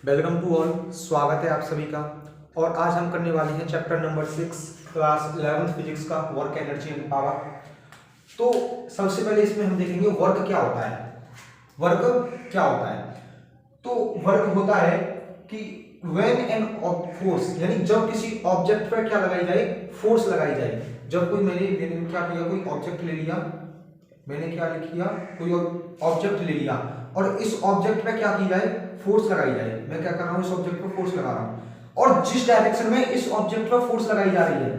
Welcome to all. स्वागत है आप सभी का। और आज हम करने वाले हैं chapter number 6 class 11th physics का वर्क एनर्जी एंड पावर। तो सबसे पहले इसमें हम देखेंगे वर्क क्या होता है। वर्क क्या होता है? तो वर्क होता है कि व्हेन एन फोर्स, यानी जब किसी ऑब्जेक्ट पर क्या लगाई जाए, फोर्स लगाई जाए। जब कोई मैंने क्या किया, कोई ऑब्जेक्ट ले लिया, मैंने क्या किया, कोई ऑब्जेक्ट ले लिया और इस ऑब्जेक्ट पे क्या की जाए, फोर्स लगाई जाए। मैं क्या कर रहा हूं, इस ऑब्जेक्ट पर फोर्स लगा रहा हूं और जिस डायरेक्शन में इस ऑब्जेक्ट पर फोर्स लगाई जा रही है,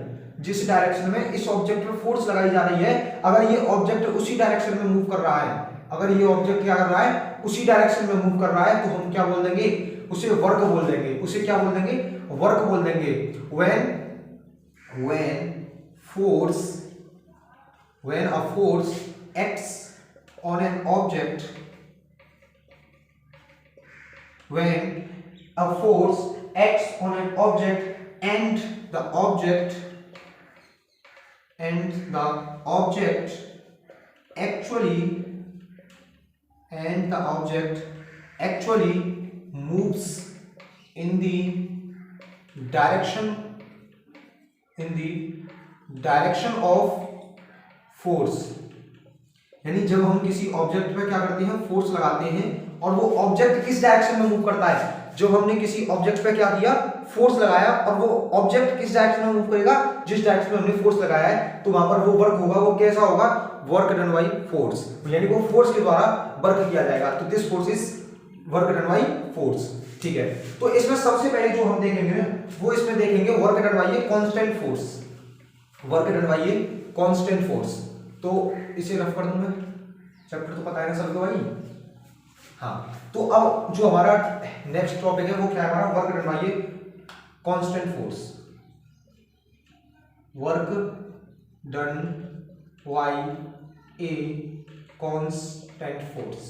जिस डायरेक्शन में इस ऑब्जेक्ट पर फोर्स लगाई जा रही है, अगर ये ऑब्जेक्ट उसी डायरेक्शन में मूव कर रहा है, अगर ये ऑब्जेक्ट क्या कर रहा है, उसी डायरेक्शन में मूव कर रहा है, तो हम क्या बोल देंगे, उसे वर्क बोल देंगे। उसे क्या बोल देंगे, वर्क बोल देंगे। when a force acts on an object, when a force acts on an object and the object actually moves in the direction of force, यानी जब हम किसी ऑब्जेक्ट पे क्या करते हैं, फोर्स लगाते हैं और वो ऑब्जेक्ट किस डायरेक्शन में मूव करता है। जब हमने किसी ऑब्जेक्ट पे क्या किया, फोर्स लगाया और वो ऑब्जेक्ट किस डायरेक्शन में मूव करेगा, जिस डायरेक्शन में हमने फोर्स लगाया है, तो वहां पर वो वर्क होगा। वो कैसा होगा, वर्क डन बाई फोर्स, यानी वो फोर्स के द्वारा वर्क किया जाएगा। तो this force is work done by force. ठीक है, तो इसमें सबसे पहले जो हम देखेंगे वो इसमें देखेंगे work done by a constant force, work done by a constant force. तो इसे रफ कर दूं मैं, चैप्टर तो पता है ना सबको भाई। हाँ, तो अब जो हमारा नेक्स्ट टॉपिक है वो क्या है हमारा, work done by a constant force. Work done by a constant force,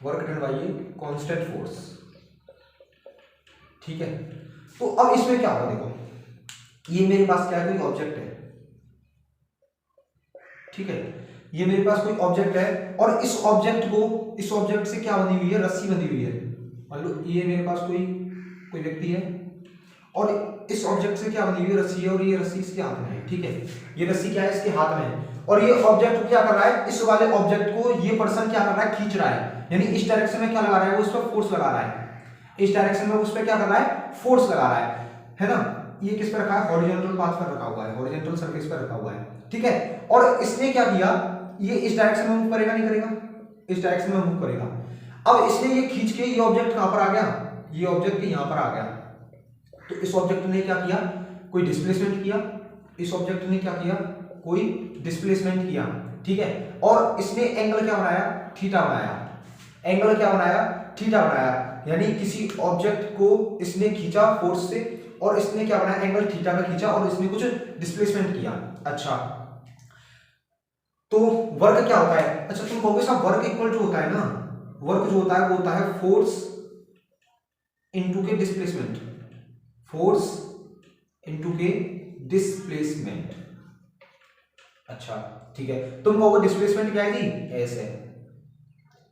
work done by a constant force. ठीक है, तो अब इसमें क्या होगा, देखो ये मेरे पास क्या है, कोई ऑब्जेक्ट है। ठीक है, ये मेरे पास कोई ऑब्जेक्ट है और इस ऑब्जेक्ट से क्या बनी हुई है, रस्सी बंधी हुई है। मान लो ये मेरे पास कोई व्यक्ति है और इस ऑब्जेक्ट से क्या बनी हुई है, रस्सी है, और ये रस्सी इसके हाथ में है। ठीक है, ये रस्सी क्या है, इसके हाथ में है और ये ऑब्जेक्ट क्या कर रहा है, इस वाले ऑब्जेक्ट को ये पर्सन क्या कर रहा है, खींच रहा है। यानी इस डायरेक्शन में क्या लगा रहा है, वो उस पर फोर्स लगा रहा है। इस डायरेक्शन में उस पर क्या कर रहा है, फोर्स लगा रहा है ना। ये किस पे रखा है, हॉरिजॉन्टल पाथ पर रखा हुआ है, हॉरिजॉन्टल सरफेस पर रखा हुआ है। ठीक है, और इसने क्या किया, ये इस डायरेक्शन में मूव करेगा, नहीं करेगा, इस डायरेक्शन में मूव करेगा। अब इसने ये खींच के ये ऑब्जेक्ट कहां पर आ गया, ये ऑब्जेक्ट यहां पर आ गया। तो इस ऑब्जेक्ट ने क्या किया, कोई डिस्प्लेसमेंट किया। इस ऑब्जेक्ट ने क्या किया, कोई डिस्प्लेसमेंट किया। ठीक है, और इसने एंगल क्या बनाया, थीटा बनाया। एंगल क्या बनाया, थीटा बनाया। यानी किसी ऑब्जेक्ट को इसने खींचा फोर्स से और इसने क्या बनाया, एंगल थीटा का खींचा और इसने कुछ डिस्प्लेसमेंट किया। अच्छा, तो वर्क क्या होता है, अच्छा तुम कहोगे साहब वर्क इक्वल जो होता है ना, वर्क जो होता है वो होता है फोर्स इनटू के डिस्प्लेसमेंट, फोर्स इनटू के डिस्प्लेसमेंट। अच्छा ठीक है, तुम कहोगे डिस्प्लेसमेंट क्या है जी, ऐसे,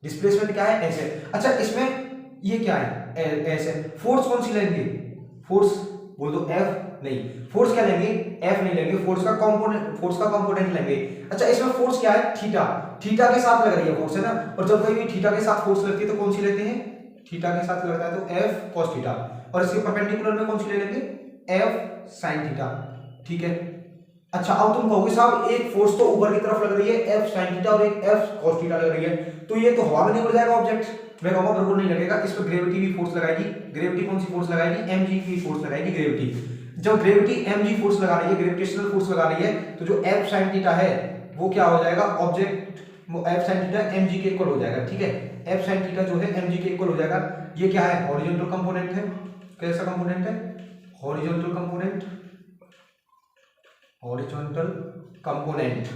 डिस्प्लेसमेंट क्या है, ऐसे। अच्छा इसमें ये क्या है, ऐसे। फोर्स कौन सी लेंगे, फोर्स बोल दो एफ, नहीं फोर्स क्या लेंगे, एफ नहीं लेंगे, फोर्स का कंपोनेंट लेंगे। अच्छा इसमें फोर्स क्या है, थीटा, थीटा के साथ लग रही है फोर्स, है ना। और जब कहीं भी थीटा के साथ फोर्स लगती है तो कौन सी लेते हैं, थीटा के साथ लगता है तो एफ कॉस थीटा, और इसके परपेंडिकुलर में कौन सी ले लेंगे, एफ साइन थीटा। ठीक है, अच्छा अब तुम कहोगे साहब एक फोर्स तो ऊपर की तरफ लग रही है एफ साइन थीटा और एक एफ कॉस थीटा लग रही है, तो ये तो हवा में नहीं उड़ जाएगा ऑब्जेक्ट। मैं कहूंगा बिल्कुल नहीं लगेगा, इस पर ग्रेविटी भी फोर्स लगाएगी। ग्रेविटी कौन सी फोर्स लगाएगी, mg की फोर्स लगाएगी, ग्रेविटी। जब ग्रेविटी mg फोर्स लगा रही है, ग्रेविटेशनल फोर्स लगा रही है, तो जो f sin थीटा है वो क्या हो जाएगा, object f sin theta mg के इक्वल हो जाएगा। ठीक है, f sin थीटा जो है mg के इक्वल हो जाएगा। ये क्या है, हॉरिजॉन्टल कंपोनेंट है। कैसा कंपोनेंट है, हॉरिजॉन्टल कंपोनेंट, हॉरिजॉन्टल कंपोनेंट।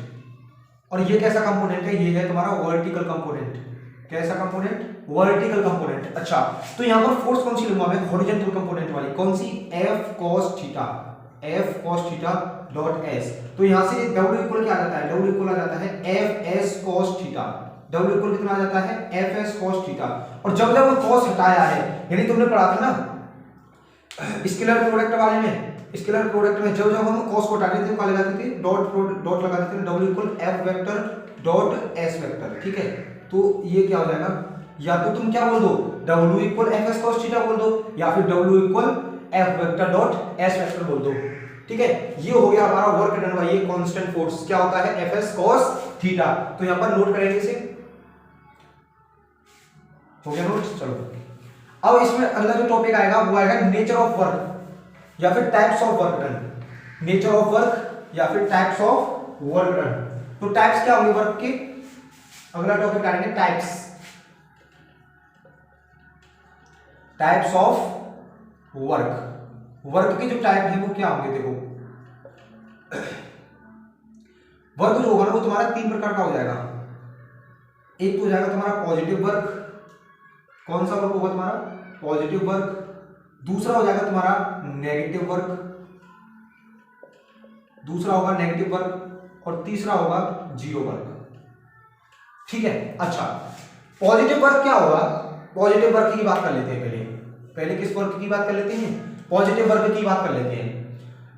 और ये कैसा कंपोनेंट है, ये है तुम्हारा वर्टिकल कंपोनेंट। कैसा कंपोनेंट, वर्टिकल कंपोनेंट। अच्छा तो यहां पर फोर्स कौन सी लूंगा मैं, हॉरिजॉन्टल कंपोनेंट वाली, कौन सी, F cos theta, F cos theta dot S. तो यहां से डब्ल्यू इक्वल क्या आ जाता है, डब्ल्यू इक्वल आ जाता है F S cos theta. W equal कितना आ जाता है, एफ एस कॉस थीटा। और जब जब कॉस हटाया है, यानी तुमने पढ़ा था ना स्केलर प्रोडक्ट वाले में, स्केलर प्रोडक्ट में जब जब हम कॉस को हटाते थे क्या लगाते थे, डॉट लगाते थे, W equal F vector dot S vector, ठीक है। तो ये क्या हो जाएगा, या तो तुम क्या बोल दो W equal F S cos theta बोल दो, या फिर W equal F vector dot S vector बोल दो, ठीक है। ये हो गया हमारा वर्क डन बाय ये कांस्टेंट फोर्स, क्या होता है एफ एस कॉस थीटा। तो यहां पर नोट करेंगे इसे, हो गया नोट। चलो अब इसमें अगला जो टॉपिक आएगा वो आएगा नेचर ऑफ वर्क या फिर types of work done, nature of work या फिर टाइप्स ऑफ वर्क डन। तो टाइप्स क्या होंगे वर्क के, अगला टॉपिक आएंगे types, types of work. Work के जो टाइप है वो क्या होंगे, देखो वर्क जो होगा ना वो तुम्हारा 3 प्रकार का हो जाएगा। एक तो हो जाएगा तुम्हारा पॉजिटिव वर्क, कौन सा वर्क होगा तुम्हारा पॉजिटिव वर्क। दूसरा हो जाएगा तुम्हारा नेगेटिव वर्क, दूसरा होगा नेगेटिव वर्क, और तीसरा होगा जीरो वर्क, ठीक है। अच्छा पॉजिटिव वर्क क्या होगा, पॉजिटिव वर्क की बात कर लेते हैं पहले किस वर्क की बात कर लेते हैं, पॉजिटिव वर्क की बात कर लेते हैं।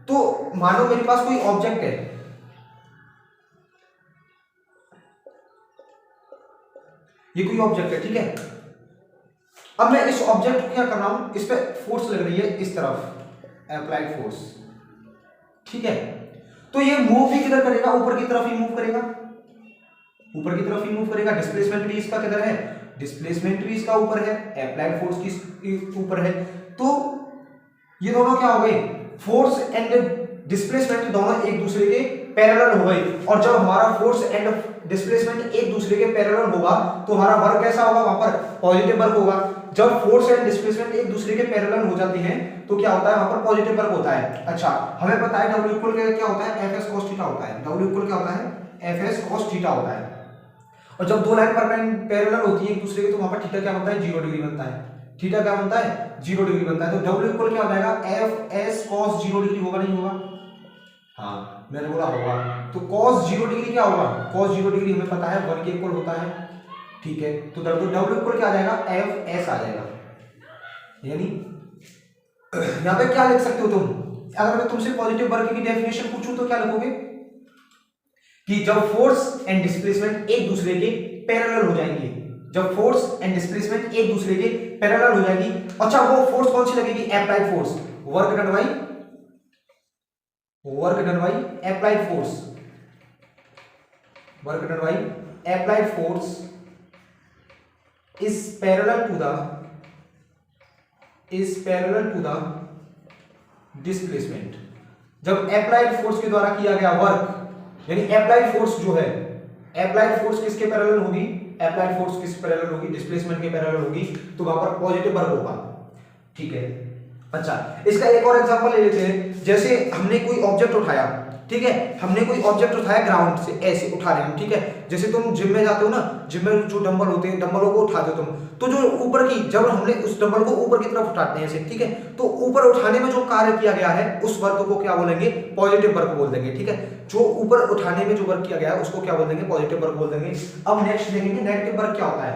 तो मानो मेरे पास कोई ऑब्जेक्ट है, ये कोई ऑब्जेक्ट है, ठीक है। अब मैं इस ऑब्जेक्ट को क्या कर रहा हूं, इस पे फोर्स लग रही है इस तरफ, अप्लाइड फोर्स, ठीक है। तो ये मूव भी किधर करेगा, ऊपर की तरफ ही मूव करेगा, ऊपर की तरफ ही मूव करेगा। डिस्प्लेसमेंट भी इसका किधर है, डिस्प्लेसमेंट भी इसका ऊपर है, अप्लाइड फोर्स की ऊपर है। तो ये दोनों क्या हो गए, फोर्स एंड डिस्प्लेसमेंट दोनों एक दूसरे के पैरेलल हो गए। और जब हमारा फोर्स एंड डिस्प्लेसमेंट एक दूसरे के पैरेलल होगा तो हमारा वर्क कैसा होगा, वहां पर पॉजिटिव वर्क होगा। जब फोर्स एंड डिस्प्लेसमेंट एक दूसरे के पैरेलल हो जाते हैं तो क्या होता है, वहां पर पॉजिटिव वर्क होता है। अच्छा हमें पता है W इक्वल क्या होता है, एफ एस कॉस थीटा होता है। W इक्वल क्या होता है, एफ एस कॉस थीटा होता है। और जब दो लाइन पैरेलल होती है एक दूसरे के तो वहां पर थीटा क्या बनता है, 0 डिग्री बनता है। थीटा क्या बनता है, 0 डिग्री बनता है। तो W इक्वल क्या हो जाएगा, एफ एस कॉस 0 डिग्री होगा, नहीं होगा, हाँ मैंने बोला होगा। तो cos 0 डिग्री क्या होगा, cos 0 डिग्री हमें पता है 1 के इक्वल होता है, ठीक है। तो W इक्वल क्या आ जाएगा, एफ एस आ जाएगा। यानी यहां पे क्या लिख सकते हो तुम, अगर मैं तुमसे पॉजिटिव वर्क की डेफिनेशन पूछूं तो क्या लिखोगे कि जब फोर्स एंड डिस्प्लेसमेंट एक दूसरे के पैरेलल हो जाएंगे, जब फोर्स एंड डिस्प्लेसमेंट एक दूसरे के पैरेलल हो जाएगी। अच्छा वो फोर्स कौन सी लगेगी, applied force, work done by applied force, work done by applied force is parallel to the displacement। जब अप्लाइड फोर्स के द्वारा किया गया वर्क, यानी अप्लाइड फोर्स जो है, अप्लाइड फोर्स किसके पैरेलल होगी, अप्लाइड फोर्स किस पैरेलल होगी, डिस्प्लेसमेंट के पैरेलल होगी। तो वहां पर पॉजिटिव वर्क होगा, ठीक है। अच्छा इसका एक और एग्जांपल ले लेते हैं। जैसे हमने कोई ऑब्जेक्ट उठाया, ठीक है, हमने कोई ऑब्जेक्ट उठाया ग्राउंड से, ऐसे उठा रहे हैं, ठीक है। जैसे तुम जिम में जाते हो ना, जिम में जो डंबल होते हैं, डंबलों को उठाते हो तुम, तो जो ऊपर की, जब हमने उस डंबल को ऊपर की तरफ उठाते हैं ऐसे, ठीक है, तो ऊपर उठाने में जो कार्य किया गया है उस वर्क को क्या बोलेंगे, पॉजिटिव वर्क बोल देंगे, ठीक है। जो ऊपर उठाने में जो वर्क किया गया है उसको क्या बोल देंगे, पॉजिटिव वर्क बोल देंगे। अब नेक्स्ट देखेंगे नेगेटिव वर्क क्या होता है।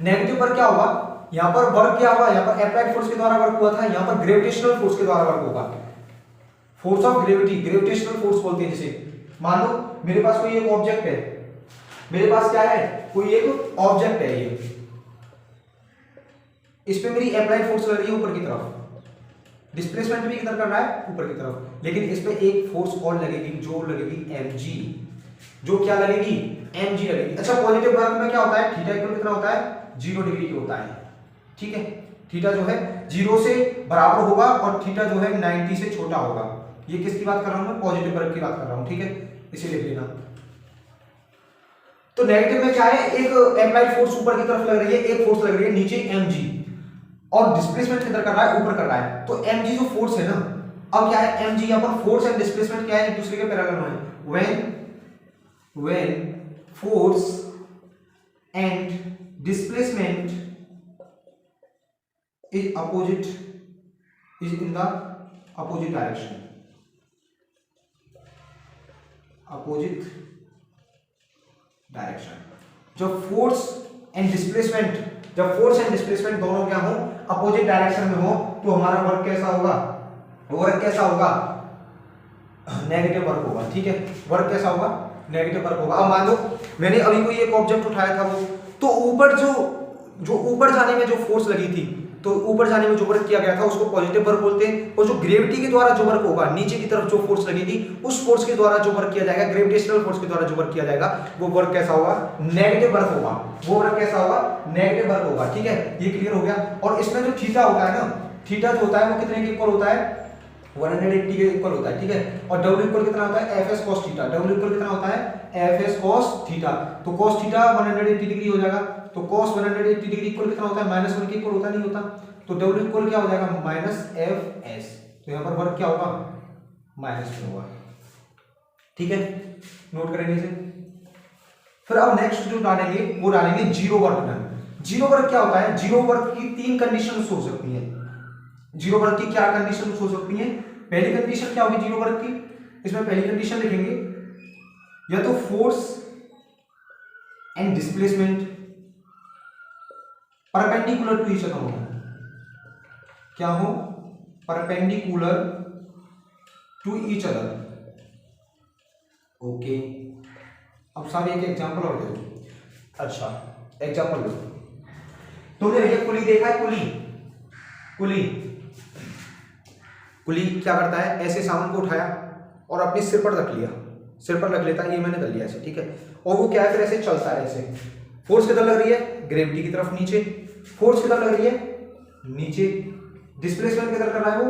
नेगेटिव वर्क क्या होगा, यहां पर वर्क क्या होगा, यहां पर अप्लाइड फोर्स के द्वारा वर्क हुआ था, यहां पर ग्रेविटेशनल फोर्स के द्वारा वर्क होगा। Force of gravity, gravitational force बोलते हैं जिसे। मान लो मेरे पास कोई एक ऑब्जेक्ट है, मेरे पास क्या है, कोई एक ऑब्जेक्ट है, ये इस पे मेरी अप्लाइड फोर्स लग रही है ऊपर की तरफ, डिस्प्लेसमेंट भी किधर कर रहा है, ऊपर की तरफ, लेकिन इस पे एक फोर्स और लगेगी, जो लगेगी mg, जो क्या लगेगी, mg लगेगी। अच्छा पॉजिटिव वर्क में क्या होता है, थीटा इक्वल कितना होता है, 0 डिग्री की होता है, ठीक है। थीटा जो है 0 से बराबर होगा और थीटा जो है 90 से छोटा होगा। ये किसकी बात कर रहा हूं मैं, पॉजिटिव वर्क की बात कर रहा हूं, ठीक है, इसे लिख लेना। तो नेगेटिव में क्या है, एक अप्लाइड फोर्स ऊपर की तरफ लग रही है, एक फोर्स लग रही है नीचे mg, और डिस्प्लेसमेंट किधर कर रहा है, ऊपर कर रहा है। तो mg जो फोर्स है ना, अब क्या है mg, यहां पर फोर्स एंड डिस्प्लेसमेंट क्या है, एक दूसरे के पैरेलल में। when force and displacement is opposite, is in the opposite direction, जब फोर्स एंड डिस्प्लेसमेंट जब फोर्स एंड डिस्प्लेसमेंट दोनों क्या हो, अपोजिट डायरेक्शन में हो, तो हमारा वर्क कैसा होगा, वर्क कैसा होगा, नेगेटिव वर्क होगा। ठीक है, वर्क कैसा होगा, नेगेटिव वर्क होगा। अब मान लो मैंने अभी कोई एक ऑब्जेक्ट उठाया था, वो तो ऊपर जो ऊपर जाने में जो फोर्स लगी थी, तो ऊपर जाने में जो वर्क किया गया था उसको पॉजिटिव वर्क बोलते हैं, और जो ग्रेविटी के द्वारा जो वर्क होगा, नीचे की तरफ जो फोर्स लगी थी, उस फोर्स के द्वारा जो वर्क किया जाएगा, ग्रेविटेशनल फोर्स के द्वारा जो वर्क किया जाएगा, वो वर्क कैसा होगा, नेगेटिव वर्क होगा। वो वर्क कैसा होगा, नेगेटिव वर्क होगा। ठीक है, ये क्लियर हो गया। और इसमें जो थीटा होता है ना, थीटा जो होता है वो कितने के इक्वल होता है, 180 के इक्वल होता है। ठीक है, और W इक्वल कितना होता है, Fs cos theta. W equal कितना होता है, Fs cos थीटा। तो cos थीटा 180 डिग्री हो जाएगा, तो cos 180 डिग्री इक्वल कितना होता है, -1 के इक्वल होता नहीं होता, तो W इक्वल क्या हो जाएगा, -Fs। तो यहाँ पर वर्क क्या होगा, माइनस में होगा। ठीक है, नोट करेंगे इसे। फिर अब नेक्स्ट जो डालेंगे वो डालेंगे zero work done. Zero work क्या होता है, जीरो वर्क की 3 कंडीशन हो सकती है। जीरो वर्क की क्या कंडीशन हो सकती है, पहली कंडीशन क्या होगी जीरो वर्क की, इसमें पहली कंडीशन लिखेंगे, या तो force and displacement perpendicular to each other हो, क्या हो, perpendicular to each other. Okay, अब सारे एक एग्जांपल और दे दो। अच्छा, एग्जांपल दो, तुमने ये कुली देखा है, कुली, कुली, कुली क्या करता है, ऐसे सामान को उठाया और अपने सिर पर रख लिया, सिर पर रख लेता है, ये मैंने कर लिया ऐसे। ठीक है, और वो क्या है, फिर ऐसे चलता है, ऐसे फोर्स किधर लग रही है, ग्रेविटी की तरफ नीचे, फोर्स किधर लग रही है, नीचे, डिस्प्लेसमेंट किधर कर रहा है, वो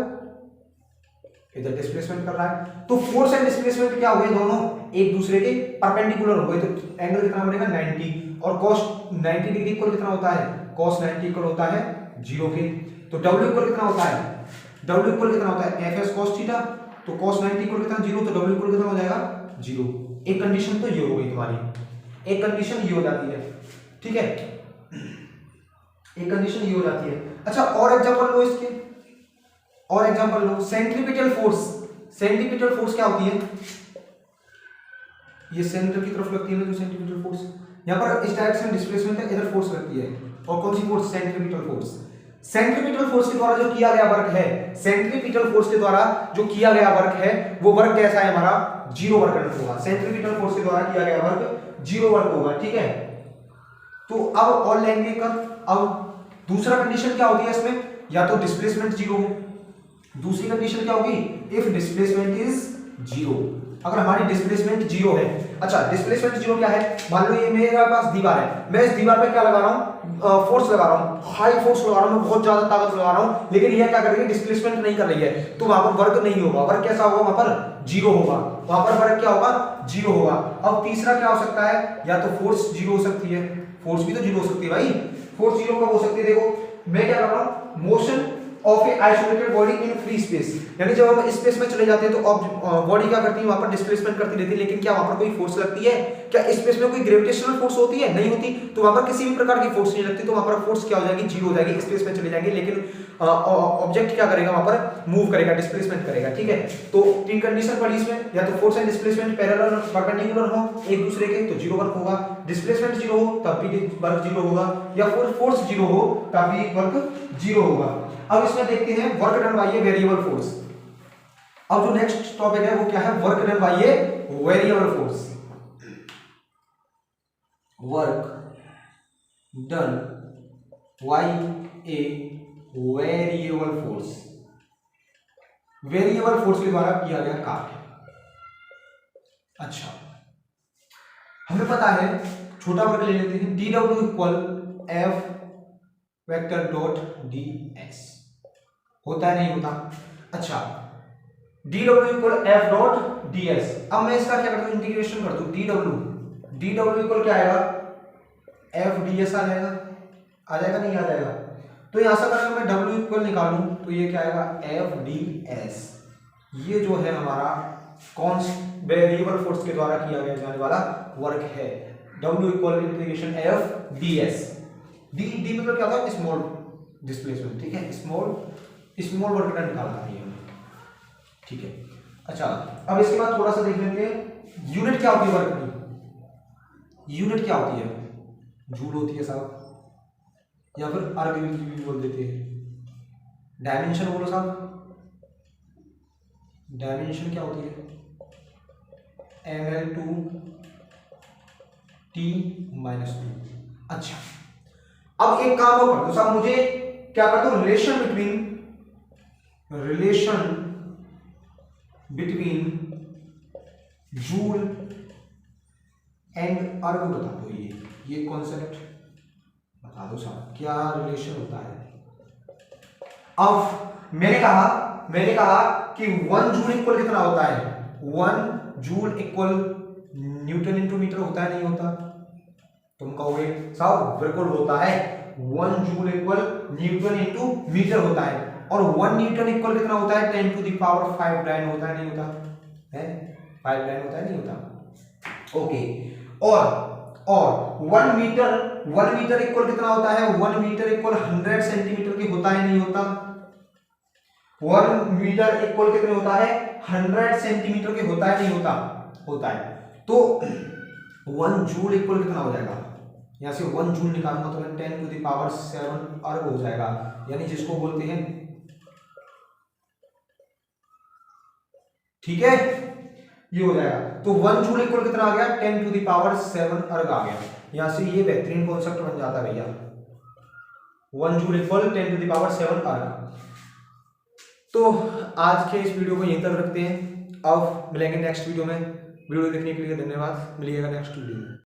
इधर डिस्प्लेसमेंट कर रहा है। तो फोर्स एंड डिस्प्लेसमेंट क्या हो गए, दोनों एक दूसरे के परपेंडिकुलर हो गए, तो एंगल कितना बनेगा, 90, और cos 90 डिग्री इक्वल कितना होता है, cos 90 इक्वल होता है 0 के। तो W इक्वल कितना होता है, W इक्वल कितना होता है, Fs cos थीटा, तो cos 90 इक्वल कितना 0, तो W इक्वल कितना हो जाएगा 0। एक कंडीशन तो ये हो गई तुम्हारी, एक कंडीशन ये हो जाती है। ठीक है, एक कंडीशन ये हो जाती है। अच्छा, और एग्जांपल लो इसके, और एग्जांपल लो, सेंट्रीपिटल फोर्स। सेंट्रीपिटल फोर्स क्या होती है, ये सेंटर की तरफ लगती है ना जो सेंट्रीपिटल फोर्स, यहाँ पर इस डायरेक्शन डिस्प्लेसमेंट है, इधर फोर्स लगती है, और कौन सी force, centripetal force. Centripetal force के द्वारा जो किया गया वर्क है, सेंट्रीपिटल फोर्स के द्वारा जो किया गया वर्क है, वो वर्क कैसा है हमारा, जीरो वर्क होगा। सेंट्रीपिटल फोर्स के द्वारा किया गया वर्क जीरो वर्क होगा। ठीक है, तो अब और लेंगे कर, अब दूसरा कंडीशन क्या होती है इसमें, या तो डिस्प्लेसमेंट जीरो हो, दूसरी कंडीशन क्या होगी, इफ डिस्प्लेसमेंट इज जीरो, अगर हमारी डिस्प्लेसमेंट जीरो है। अच्छा, डिस्प्लेसमेंट जीरो क्या है, मान लो ये मेरे पास दीवार है, मैं इस दीवार पे क्या लगा रहा हूँ, फोर्स लगा रहा हूँ, हाई फोर्स लगा रहा हूँ, बहुत ज्यादा ताकत लगा रहा हूँ, लेकिन ये क्या कर रही है, डिस्प्लेसमेंट नहीं कर रही है, तो वहां पर वर्क नहीं होगा। वर्क कैसा होगा, वहां पर जीरो होगा, वहां पर वर्क क्या होगा, जीरो होगा। अब तीसरा क्या हो सकता है, या तो फोर्स जीरो हो सकती है, फोर्स भी तो जीरो हो सकती है भाई, फोर्स जीरो कब हो सकती है, देखो मैं क्या कर रहा हूँ, motion of A isolated body in free space, यानी जब हम स्पेस में चले जाते हैं तो बॉडी क्या करती है, वहां पर डिस्प्लेसमेंट करती रहती है, लेकिन क्या वहां पर कोई फोर्स लगती है, क्या स्पेस में कोई ग्रेविटेशनल फोर्स होती है, नहीं होती, तो वहां पर किसी भी प्रकार की फोर्स नहीं लगती, तो वहां पर फोर्स क्या हो जाएगी, जीरो हो जाएगी, स्पेस में चले जाएंगे, लेकिन ऑब्जेक्ट क्या करेगा, वहां पर मूव करेगा, डिस्प्लेसमेंट करेगा। ठीक है, तो तीन कंडीशन पड़ी इसमें, या तो force and displacement parallel perpendicular हो एक दूसरे के, तो जीरो वर्क होगा, डिस्प्लेसमेंट जीरो हो तब भी वर्क जीरो होगा, या फोर्स जीरो हो तब भी वर्क जीरो होगा। अब इसमें देखते हैं work done by a variable force. अब जो नेक्स्ट टॉपिक है वो क्या है, work done by a variable force. Work done by a variable force, variable force के द्वारा किया गया कार्य। अच्छा, हमें पता है, छोटा वर्ग ले लेते हैं, D W equal F vector dot D S, होता है नहीं होता। अच्छा, D W equal F dot D S, अब मैं इसका क्या करता हूं, इंटीग्रेशन कर दूं, डी डब्ल्यू इक्वल क्या आएगा, एफ डी एस आ जाएगा, नहीं आ जाएगा, तो यहां से अगर मैं डब्ल्यू इक्वल निकालूं तो ये क्या आएगा, एफ डी एस। ये जो है हमारा कॉन्स्टेंट वेरिएबल फोर्स के द्वारा किया गया जाने वाला वर्क है, W equal integration F D S. D मतलब क्या था, स्मॉल डिस्प्लेसमेंट। ठीक है, स्मॉल वर्क डन निकालना है हमने। ठीक है, अच्छा, अब इसके बाद थोड़ा सा देख लेते हैं यूनिट क्या होती है वर्क की, यूनिट क्या होती है, जूल होती है साहब। या फिर अर्ग भी बोल देते हैं। डायमेंशन बोलो साहब, डायमेंशन क्या होती है? ml/t-2। अच्छा, अब एक काम और कर दो साहब, मुझे क्या कर दो, रिलेशन बिटवीन जूल एंड अर्ग बता दो। ये कॉन्सेप्ट बता दो साहब, क्या रिलेशन होता है। अब मैंने कहा कि 1 जूल इक्वल कितना होता है? 1 joule equal newton into metre होता है, नहीं होता? तुम कहोगे साहब बिल्कुल होता है, 1 joule equal newton into metre होता है। और 1 न्यूटन इक्वल कितना होता है? 10⁵ डायन होता है, नहीं होता है? 5 डायन होता है, नहीं होता? ओके, और 1 मीटर इक्वल कितना होता है? 1 मीटर इक्वल 100 सेंटीमीटर के होता है, नहीं होता? 1 मीटर इक्वल कितने होता है? 100 सेंटीमीटर के होता है, नहीं होता? होता है। तो 1 जूल इक्वल कितना हो जाएगा? यहां से 1 जूल निकालूंगा तो 10⁷ अर्ग हो जाएगा, यानी जिसको बोलते हैं, ठीक है, ये हो जाएगा। तो 1 जूल इक्वल कितना आ गया? 10⁷ अर्ग आ गया। यहां से ये बेहतरीन कॉन्सेप्ट बन जाता है भैया, 1 जूल इक्वल 10⁷ अर्ग। तो आज के इस वीडियो को यहीं तक रखते हैं, अब मिलेंगे नेक्स्ट वीडियो में। वीडियो देखने के लिए धन्यवाद, मिलिएगा नेक्स्ट वीडियो में।